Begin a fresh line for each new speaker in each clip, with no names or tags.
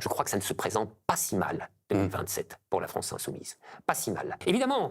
Je crois que ça ne se présente pas si mal, 2027, pour la France insoumise. Pas si mal. Évidemment,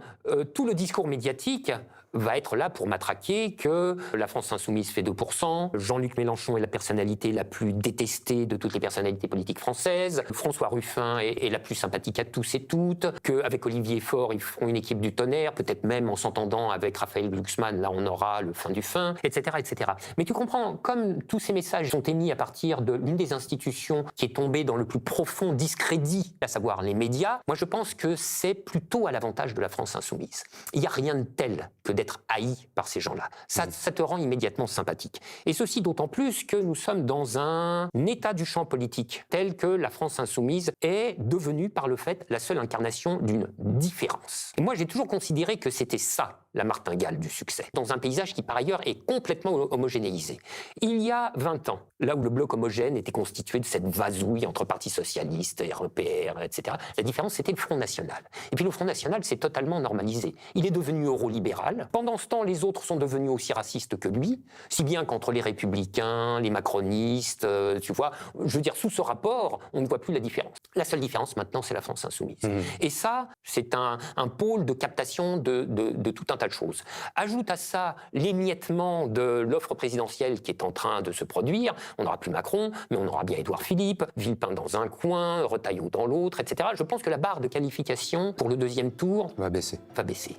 tout le discours médiatique va être là pour matraquer que la France insoumise fait 2%, Jean-Luc Mélenchon est la personnalité la plus détestée de toutes les personnalités politiques françaises, François Ruffin est la plus sympathique à tous et toutes, qu'avec Olivier Faure, ils feront une équipe du tonnerre, peut-être même en s'entendant avec Raphaël Glucksmann, là on aura le fin du fin, etc., etc. Mais tu comprends, comme tous ces messages sont émis à partir de l'une des institutions qui est tombée dans le plus profond discrédit, à savoir les médias, moi je pense que c'est plutôt à l'avantage de la France insoumise. Il n'y a rien de tel que d'être haï par ces gens-là. Ça te rend immédiatement sympathique. Et ceci d'autant plus que nous sommes dans un état du champ politique tel que la France insoumise est devenue par le fait la seule incarnation d'une différence. Et moi j'ai toujours considéré que c'était ça la martingale du succès, dans un paysage qui par ailleurs est complètement homogénéisé. Il y a 20 ans, là où le bloc homogène était constitué de cette vasouille entre partis socialistes, REPR, etc., la différence c'était le Front National. Et puis le Front National s'est totalement normalisé. Il est devenu eurolibéral. Pendant ce temps, les autres sont devenus aussi racistes que lui, si bien qu'entre les républicains, les macronistes, tu vois, je veux dire, sous ce rapport, on ne voit plus la différence. La seule différence maintenant, c'est la France insoumise. Et ça, c'est un pôle de captation de tout un tas de choses. Ajoute à ça l'émiettement de l'offre présidentielle qui est en train de se produire. On n'aura plus Macron, mais on aura bien Édouard Philippe, Villepin dans un coin, Retailleau dans l'autre, etc. Je pense que la barre de qualification pour le deuxième tour
va baisser.
Va baisser.